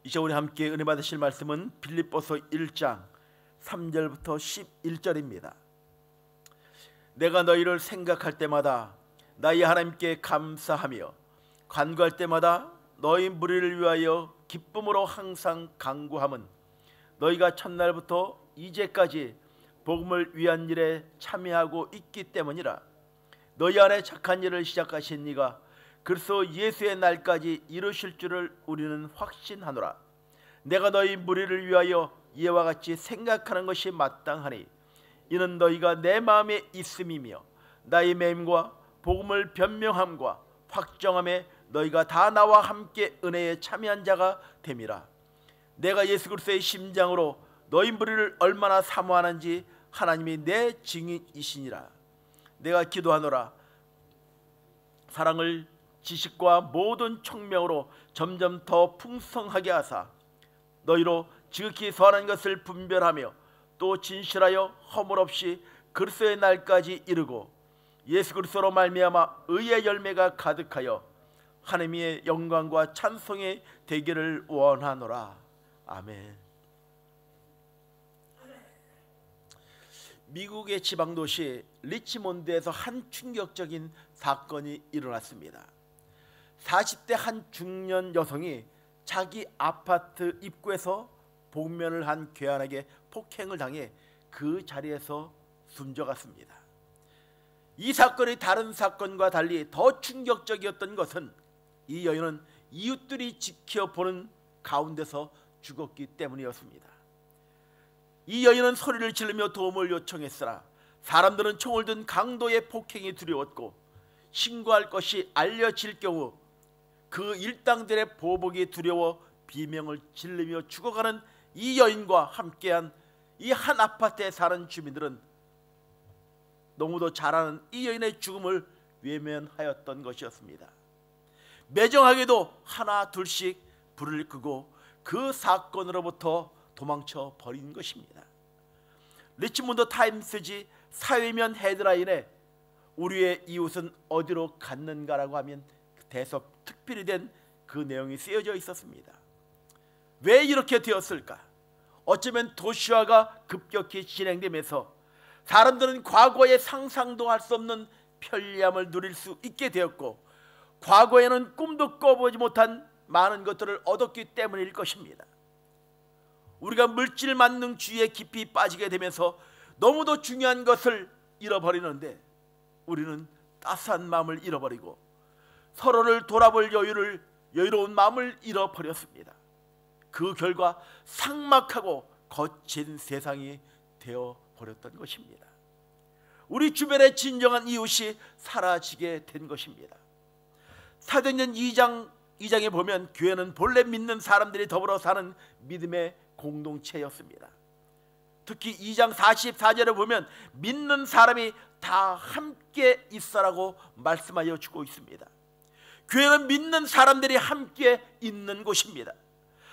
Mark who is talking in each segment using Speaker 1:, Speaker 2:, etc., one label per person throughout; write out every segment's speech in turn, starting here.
Speaker 1: 이제 우리 함께 은혜 받으실 말씀은 빌립보서 1장 3절부터 11절입니다. 내가 너희를 생각할 때마다 나의 하나님께 감사하며 간구할 때마다 너희 무리를 위하여 기쁨으로 항상 간구함은 너희가 첫날부터 이제까지 복음을 위한 일에 참여하고 있기 때문이라. 너희 안에 착한 일을 시작하신 이가 그리스도 예수의 날까지 이루실 줄을 우리는 확신하노라. 내가 너희 무리를 위하여 이와 같이 생각하는 것이 마땅하니 이는 너희가 내 마음에 있음이며 나의 맹과 복음을 변명함과 확정함에 너희가 다 나와 함께 은혜에 참여한 자가 됨이라. 내가 예수 그리스도의 심장으로 너희 무리를 얼마나 사모하는지 하나님이 내 증인이시니라. 내가 기도하노라. 사랑을 지식과 모든 총명으로 점점 더 풍성하게 하사 너희로 지극히 선한 것을 분별하며 또 진실하여 허물 없이 그리스도의 날까지 이르고 예수 그리스도로 말미암아 의의 열매가 가득하여 하나님의 영광과 찬송의 되기를 원하노라. 아멘. 미국의 지방도시 리치몬드에서 한 충격적인 사건이 일어났습니다. 40대 한 중년 여성이 자기 아파트 입구에서 복면을 한 괴한에게 폭행을 당해 그 자리에서 숨져갔습니다. 이 사건이 다른 사건과 달리 더 충격적이었던 것은 이 여인은 이웃들이 지켜보는 가운데서 죽었기 때문이었습니다. 이 여인은 소리를 지르며 도움을 요청했으나 사람들은 총을 든 강도의 폭행이 두려웠고 신고할 것이 알려질 경우 그 일당들의 보복이 두려워 비명을 지르며 죽어가는 이 여인과 함께한 이 한 아파트에 사는 주민들은 너무도 잘 아는 이 여인의 죽음을 외면하였던 것이었습니다. 매정하게도 하나 둘씩 불을 끄고 그 사건으로부터 도망쳐 버린 것입니다. 리치몬드 타임스지 사회면 헤드라인에 우리의 이웃은 어디로 갔는가라고 하면 대서 특필이 된 그 내용이 쓰여져 있었습니다. 왜 이렇게 되었을까? 어쩌면 도시화가 급격히 진행되면서 사람들은 과거에 상상도 할 수 없는 편리함을 누릴 수 있게 되었고 과거에는 꿈도 꿔보지 못한 많은 것들을 얻었기 때문일 것입니다. 우리가 물질 만능주의에 깊이 빠지게 되면서 너무도 중요한 것을 잃어버리는데 우리는 따스한 마음을 잃어버리고 서로를 돌아볼 여유로운 마음을 잃어버렸습니다. 그 결과 삭막하고 거친 세상이 되어버렸던 것입니다. 우리 주변의 진정한 이웃이 사라지게 된 것입니다. 사도행전 2장에 보면 교회는 본래 믿는 사람들이 더불어 사는 믿음의 공동체였습니다. 특히 2장 44절에 보면 믿는 사람이 다 함께 있어라고 말씀하여 주고 있습니다. 교회는 믿는 사람들이 함께 있는 곳입니다.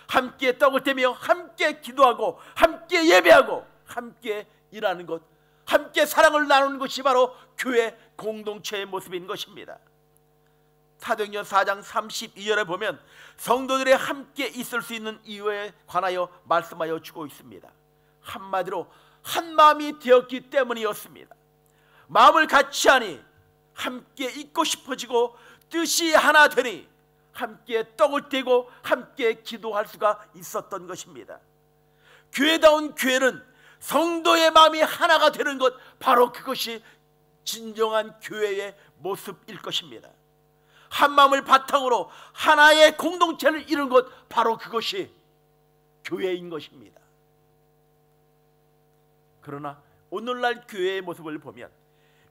Speaker 1: 함께 떡을 떼며 함께 기도하고 함께 예배하고 함께 일하는 것, 함께 사랑을 나누는 것이 바로 교회 공동체의 모습인 것입니다. 사도행전 4장 32절에 보면 성도들이 함께 있을 수 있는 이유에 관하여 말씀하여 주고 있습니다. 한마디로 한 마음이 되었기 때문이었습니다. 마음을 같이 하니 함께 있고 싶어지고 뜻이 하나 되니 함께 떡을 떼고 함께 기도할 수가 있었던 것입니다. 교회다운 교회는 성도의 마음이 하나가 되는 것, 바로 그것이 진정한 교회의 모습일 것입니다. 한 마음을 바탕으로 하나의 공동체를 이룬 것, 바로 그것이 교회인 것입니다. 그러나 오늘날 교회의 모습을 보면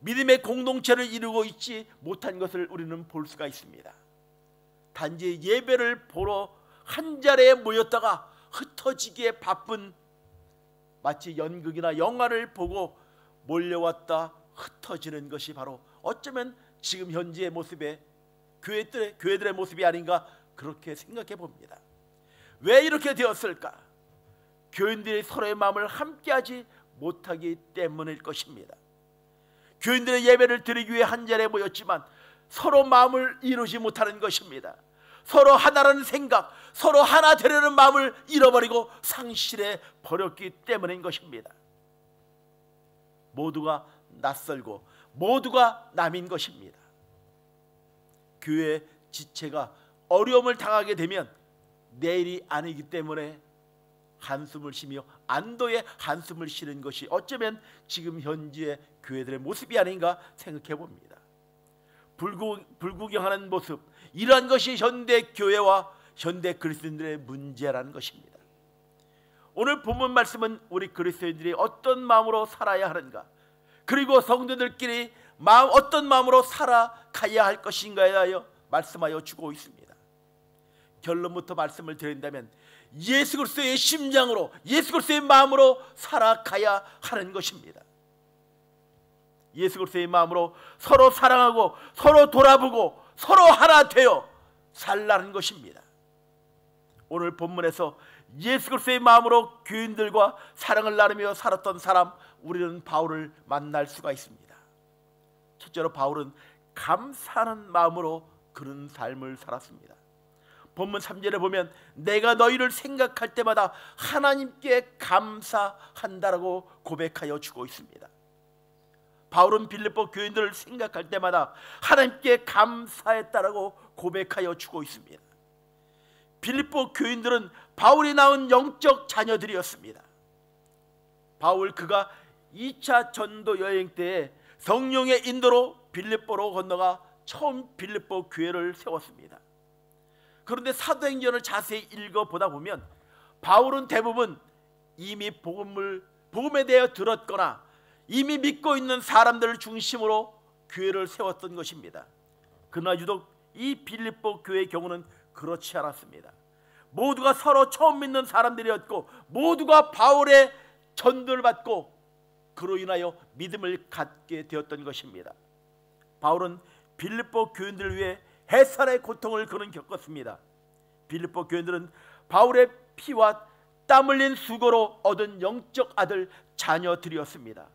Speaker 1: 믿음의 공동체를 이루고 있지 못한 것을 우리는 볼 수가 있습니다. 단지 예배를 보러 한자리에 모였다가 흩어지기에 바쁜, 마치 연극이나 영화를 보고 몰려왔다 흩어지는 것이 바로 어쩌면 지금 현재의 모습의 교회들의 모습이 아닌가, 그렇게 생각해 봅니다. 왜 이렇게 되었을까? 교인들이 서로의 마음을 함께하지 못하기 때문일 것입니다. 교인들의 예배를 드리기 위해 한자리에 모였지만 서로 마음을 이루지 못하는 것입니다. 서로 하나라는 생각, 서로 하나 되려는 마음을 잃어버리고 상실해 버렸기 때문인 것입니다. 모두가 낯설고 모두가 남인 것입니다. 교회 지체가 어려움을 당하게 되면 내일이 아니기 때문에 한숨을 쉬며 안도의 한숨을 쉬는 것이 어쩌면 지금 현지의 교회들의 모습이 아닌가 생각해 봅니다. 불구경하는 모습, 이러한 것이 현대 교회와 현대 그리스도인들의 문제라는 것입니다. 오늘 본문 말씀은 우리 그리스도인들이 어떤 마음으로 살아야 하는가, 그리고 성도들끼리 어떤 마음으로 살아가야 할 것인가에 대하여 말씀하여 주고 있습니다. 결론부터 말씀을 드린다면 예수 그리스도의 심장으로, 예수 그리스도의 마음으로 살아가야 하는 것입니다. 예수 그리스도의 마음으로 서로 사랑하고 서로 돌아보고 서로 하나 되어 살라는 것입니다. 오늘 본문에서 예수 그리스도의 마음으로 교인들과 사랑을 나누며 살았던 사람, 우리는 바울을 만날 수가 있습니다. 첫째로 바울은 감사하는 마음으로 그런 삶을 살았습니다. 본문 3절에 보면 내가 너희를 생각할 때마다 하나님께 감사한다라고 고백하여 주고 있습니다. 바울은 빌립보 교인들을 생각할 때마다 하나님께 감사했다라고 고백하여 주고 있습니다. 빌립보 교인들은 바울이 낳은 영적 자녀들이었습니다. 바울 그가 2차 전도 여행 때에 성령의 인도로 빌립보로 건너가 처음 빌립보 교회를 세웠습니다. 그런데 사도행전을 자세히 읽어보다 보면 바울은 대부분 이미 복음에 대해 들었거나 이미 믿고 있는 사람들을 중심으로 교회를 세웠던 것입니다. 그러나 유독 이 빌립보 교회의 경우는 그렇지 않았습니다. 모두가 서로 처음 믿는 사람들이었고 모두가 바울의 전도를 받고 그로 인하여 믿음을 갖게 되었던 것입니다. 바울은 빌립보 교인들을 위해 해산의 고통을 그는 겪었습니다. 빌립보 교인들은 바울의 피와 땀 흘린 수고로 얻은 영적 아들 자녀들이었습니다.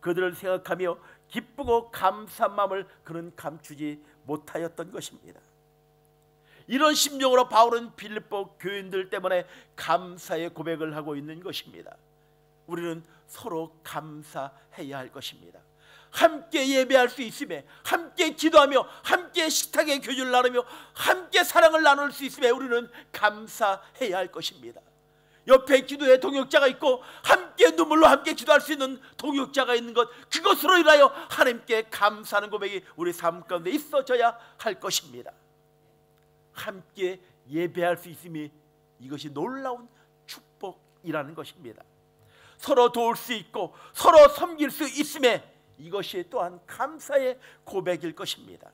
Speaker 1: 그들을 생각하며 기쁘고 감사한 마음을 그는 감추지 못하였던 것입니다. 이런 심정으로 바울은 빌립보 교인들 때문에 감사의 고백을 하고 있는 것입니다. 우리는 서로 감사해야 할 것입니다. 함께 예배할 수 있음에, 함께 기도하며 함께 식탁의 교제를 나누며 함께 사랑을 나눌 수 있음에 우리는 감사해야 할 것입니다. 옆에 기도에 동역자가 있고 함께 눈물로 함께 기도할 수 있는 동역자가 있는 것, 그것으로 인하여 하나님께 감사하는 고백이 우리 삶 가운데 있어져야 할 것입니다. 함께 예배할 수 있음이 이것이 놀라운 축복이라는 것입니다. 서로 도울 수 있고 서로 섬길 수 있음에 이것이 또한 감사의 고백일 것입니다.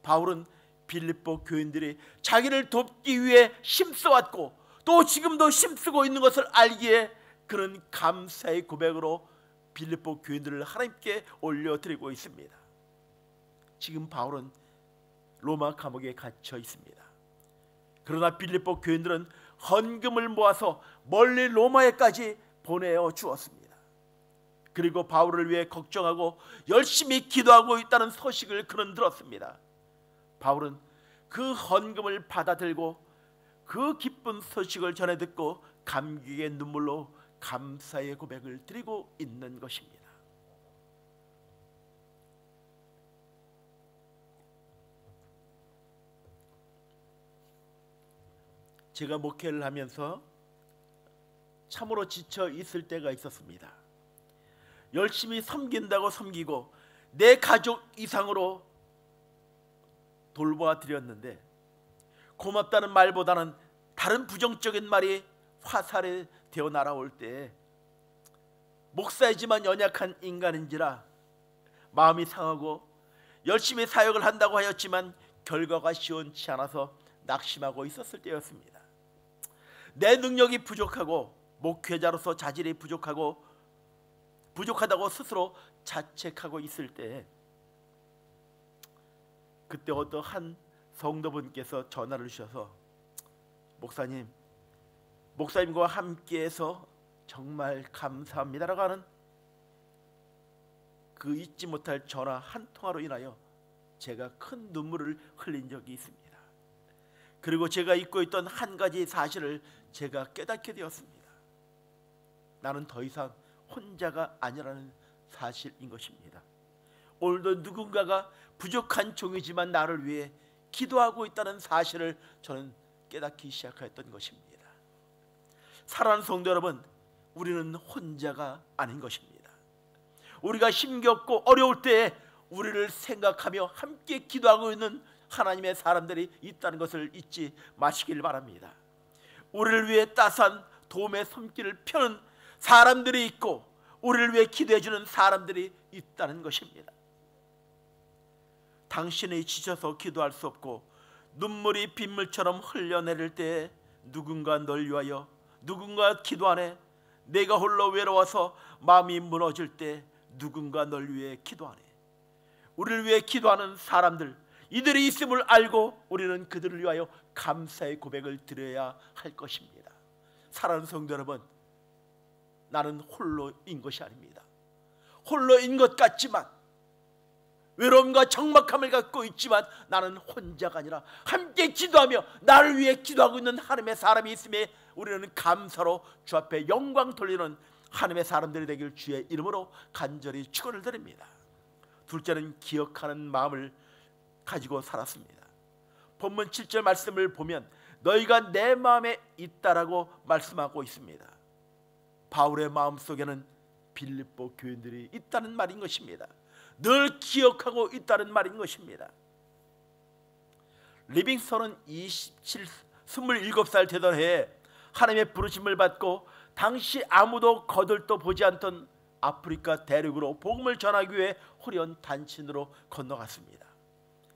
Speaker 1: 바울은 빌립보 교인들이 자기를 돕기 위해 힘써왔고 또 지금도 힘쓰고 있는 것을 알기에 그는 감사의 고백으로 빌립보 교인들을 하나님께 올려드리고 있습니다. 지금 바울은 로마 감옥에 갇혀 있습니다. 그러나 빌립보 교인들은 헌금을 모아서 멀리 로마에까지 보내어 주었습니다. 그리고 바울을 위해 걱정하고 열심히 기도하고 있다는 소식을 그는 들었습니다. 바울은 그 헌금을 받아들고 그 기쁜 소식을 전해 듣고 감격의 눈물로 감사의 고백을 드리고 있는 것입니다. 제가 목회를 하면서 참으로 지쳐 있을 때가 있었습니다. 열심히 섬긴다고 섬기고 내 가족 이상으로 돌보아 드렸는데 고맙다는 말보다는 다른 부정적인 말이 화살이 되어 날아올 때 목사이지만 연약한 인간인지라 마음이 상하고 열심히 사역을 한다고 하였지만 결과가 시원치 않아서 낙심하고 있었을 때였습니다. 내 능력이 부족하고 목회자로서 자질이 부족하다고 스스로 자책하고 있을 때 그때 어떤 한 성도분께서 전화를 주셔서 목사님과 함께해서 정말 감사합니다라고 하는 그 잊지 못할 전화 한 통화로 인하여 제가 큰 눈물을 흘린 적이 있습니다. 그리고 제가 잊고 있던 한 가지 사실을 제가 깨닫게 되었습니다. 나는 더 이상 혼자가 아니라는 사실인 것입니다. 오늘도 누군가가 부족한 종이지만 나를 위해 기도하고 있다는 사실을 저는 깨닫기 시작했던 것입니다. 사랑하는 성도 여러분, 우리는 혼자가 아닌 것입니다. 우리가 힘겹고 어려울 때에 우리를 생각하며 함께 기도하고 있는 하나님의 사람들이 있다는 것을 잊지 마시길 바랍니다. 우리를 위해 따스한 도움의 손길을 펴는 사람들이 있고 우리를 위해 기도해 주는 사람들이 있다는 것입니다. 당신이 지쳐서 기도할 수 없고 눈물이 빗물처럼 흘러내릴 때에 누군가 널 위하여, 누군가 기도 안에 내가 홀로 외로워서 마음이 무너질 때 누군가 널 위해 기도하네. 우리를 위해 기도하는 사람들, 이들이 있음을 알고 우리는 그들을 위하여 감사의 고백을 드려야 할 것입니다. 사랑하는 성도 여러분, 나는 홀로인 것이 아닙니다. 홀로인 것 같지만, 외로움과 적막함을 갖고 있지만 나는 혼자가 아니라 함께 기도하며 나를 위해 기도하고 있는 하나님의 사람이 있음에 우리는 감사로 주 앞에 영광 돌리는 하나님의 사람들이 되길 주의 이름으로 간절히 축원을 드립니다. 둘째는 기억하는 마음을 가지고 살았습니다. 본문 7절 말씀을 보면 너희가 내 마음에 있다라고 말씀하고 있습니다. 바울의 마음속에는 빌립보 교인들이 있다는 말인 것입니다. 늘 기억하고 있다는 말인 것입니다. 리빙스턴은 27살 되던 해에 하나님의 부르심을 받고 당시 아무도 거들떠 보지 않던 아프리카 대륙으로 복음을 전하기 위해 호련 단신으로 건너갔습니다.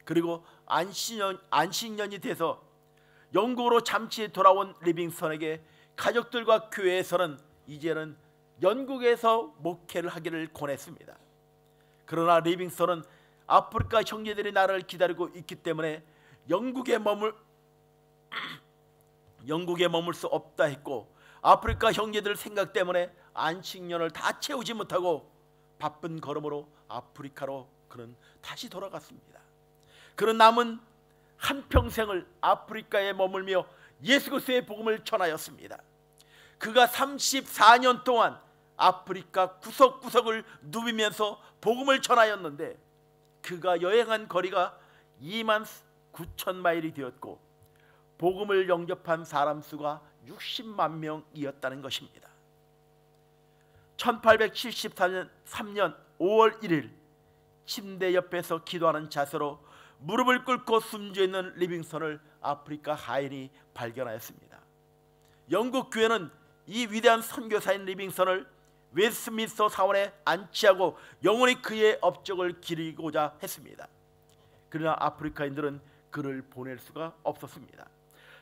Speaker 1: 그리고 안식년이 돼서 영국으로 잠시 돌아온 리빙스턴에게 가족들과 교회에서는 이제는 영국에서 목회를 하기를 권했습니다. 그러나 리빙스턴은 아프리카 형제들이 나를 기다리고 있기 때문에 영국에 머물 수 없다 했고, 아프리카 형제들 생각 때문에 안식년을 다 채우지 못하고 바쁜 걸음으로 아프리카로 그는 다시 돌아갔습니다. 그는 남은 한평생을 아프리카에 머물며 예수 그리스도의 복음을 전하였습니다. 그가 34년 동안 아프리카 구석구석을 누비면서 복음을 전하였는데 그가 여행한 거리가 29,000마일이 되었고 복음을 영접한 사람 수가 60만 명이었다는 것입니다. 1873년 5월 1일 침대 옆에서 기도하는 자세로 무릎을 꿇고 숨져 있는 리빙스턴을 아프리카 하인이 발견하였습니다. 영국 교회는 이 위대한 선교사인 리빙스턴을 웨스트민스터 사원에 안치하고 영원히 그의 업적을 기리고자 했습니다. 그러나 아프리카인들은 그를 보낼 수가 없었습니다.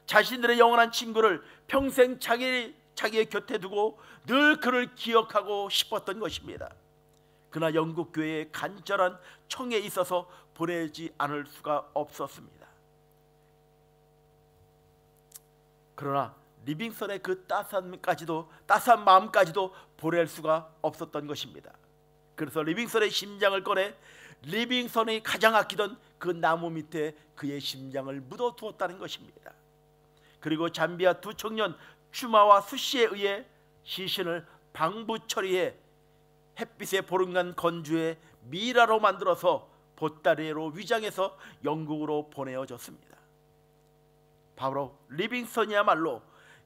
Speaker 1: 자신들의 영원한 친구를 평생 자기의 곁에 두고 늘 그를 기억하고 싶었던 것입니다. 그러나 영국 교회의 간절한 청에 있어서 보내지 않을 수가 없었습니다. 그러나 리빙스턴의 그 따스한 마음까지도 보낼 수가 없었던 것입니다. 그래서 리빙스턴의 심장을 꺼내 리빙스턴이 가장 아끼던 그 나무 밑에 그의 심장을 묻어두었다는 것입니다. 그리고 잠비아 두 청년 추마와 수시에 의해 시신을 방부 처리해 햇빛에 보름간 건조해 미라로 만들어서 보따리로 위장해서 영국으로 보내어졌습니다. 바로 리빙스턴이야말로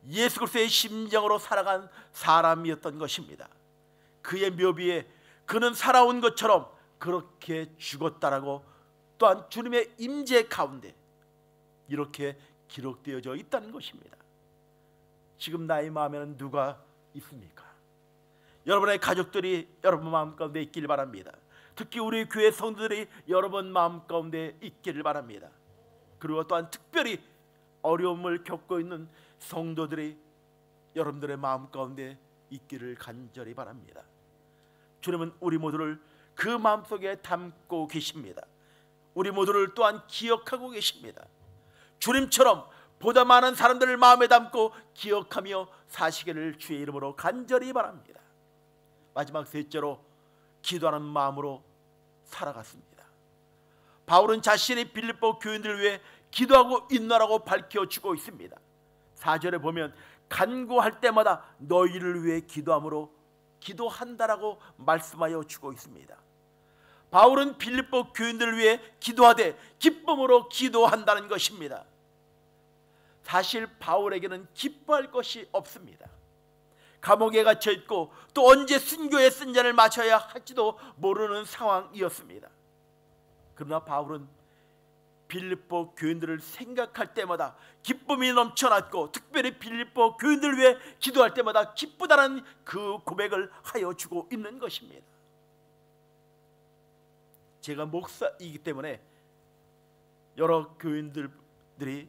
Speaker 1: 예수 그리스도의 심정으로 살아간 사람이었던 것입니다. 그의 묘비에 그는 살아온 것처럼 그렇게 죽었다라고 또한 주님의 임재 가운데 이렇게 기록되어져 있다는 것입니다. 지금 나의 마음에는 누가 있습니까? 여러분의 가족들이 여러분 마음 가운데 있기를 바랍니다. 특히 우리 교회 성도들이 여러분 마음 가운데 있기를 바랍니다. 그리고 또한 특별히 어려움을 겪고 있는 성도들이 여러분들의 마음 가운데 있기를 간절히 바랍니다. 주님은 우리 모두를 그 마음속에 담고 계십니다. 우리 모두를 또한 기억하고 계십니다. 주님처럼 보다 많은 사람들을 마음에 담고 기억하며 사시기를 주의 이름으로 간절히 바랍니다. 마지막 셋째로 기도하는 마음으로 살아갔습니다. 바울은 자신이 빌립보 교인들을 위해 기도하고 있노라고 밝혀주고 있습니다. 4절에 보면 간구할 때마다 너희를 위해 기도함으로 기도한다라고 말씀하여 주고 있습니다. 바울은 빌립보 교인들을 위해 기도하되 기쁨으로 기도한다는 것입니다. 사실 바울에게는 기뻐할 것이 없습니다. 감옥에 갇혀 있고 또 언제 순교의 쓴잔을 마셔야 할지도 모르는 상황이었습니다. 그러나 바울은 빌립보 교인들을 생각할 때마다 기쁨이 넘쳐났고 특별히 빌립보 교인들을 위해 기도할 때마다 기쁘다는 그 고백을 하여 주고 있는 것입니다. 제가 목사이기 때문에 여러 교인들이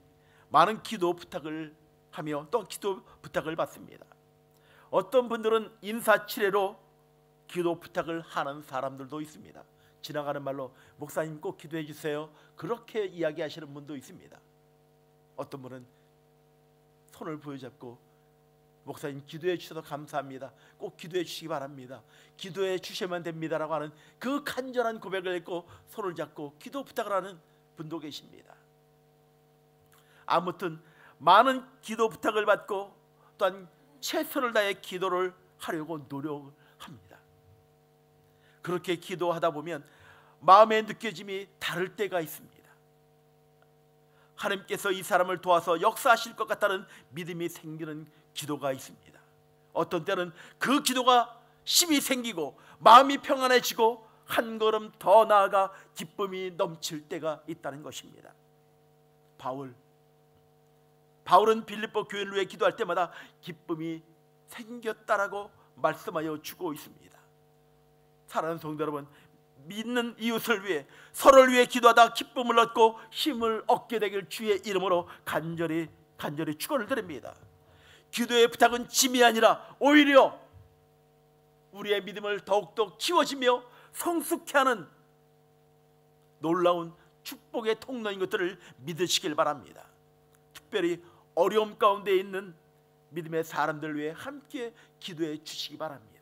Speaker 1: 많은 기도 부탁을 하며 또 기도 부탁을 받습니다. 어떤 분들은 인사치레로 기도 부탁을 하는 사람들도 있습니다. 지나가는 말로 목사님 꼭 기도해 주세요, 그렇게 이야기하시는 분도 있습니다. 어떤 분은 손을 부여잡고 목사님 기도해 주셔서 감사합니다, 꼭 기도해 주시기 바랍니다, 기도해 주시면 됩니다라고 하는 그 간절한 고백을 했고 손을 잡고 기도 부탁을 하는 분도 계십니다. 아무튼 많은 기도 부탁을 받고 또한 최선을 다해 기도를 하려고 노력합니다. 그렇게 기도하다 보면 마음의 느껴짐이 다를 때가 있습니다. 하나님께서 이 사람을 도와서 역사하실 것 같다는 믿음이 생기는 기도가 있습니다. 어떤 때는 그 기도가 힘이 생기고 마음이 평안해지고 한 걸음 더 나아가 기쁨이 넘칠 때가 있다는 것입니다. 바울은 빌립보 교회를 위해 기도할 때마다 기쁨이 생겼다라고 말씀하여 주고 있습니다. 사랑하는 성도 여러분, 믿는 이웃을 위해 서로를 위해 기도하다 기쁨을 얻고 힘을 얻게 되길 주의 이름으로 간절히 축원을 드립니다. 기도의 부탁은 짐이 아니라 오히려 우리의 믿음을 더욱더 키워지며 성숙케 하는 놀라운 축복의 통로인 것들을 믿으시길 바랍니다. 특별히 어려움 가운데 있는 믿음의 사람들 위해 함께 기도해 주시기 바랍니다.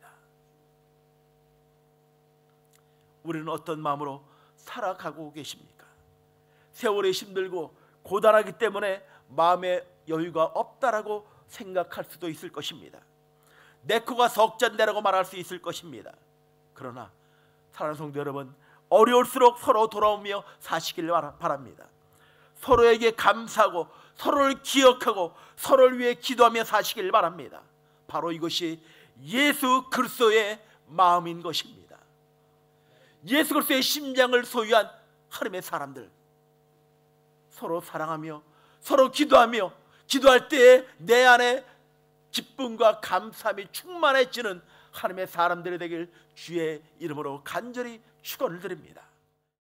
Speaker 1: 우리는 어떤 마음으로 살아가고 계십니까? 세월이 힘들고 고단하기 때문에 마음의 여유가 없다라고 생각할 수도 있을 것입니다. 내 코가 석잔대라고 말할 수 있을 것입니다. 그러나 사랑하는 성도 여러분, 어려울수록 서로 돌아오며 사시길 바랍니다. 서로에게 감사하고 서로를 기억하고 서로를 위해 기도하며 사시길 바랍니다. 바로 이것이 예수 그리스도의 마음인 것입니다. 예수 그리스도의 심장을 소유한 하나님의 사람들, 서로 사랑하며 서로 기도하며 기도할 때에 내 안에 기쁨과 감사함이 충만해지는 하나님의 사람들이 되길 주의 이름으로 간절히 축원을 드립니다.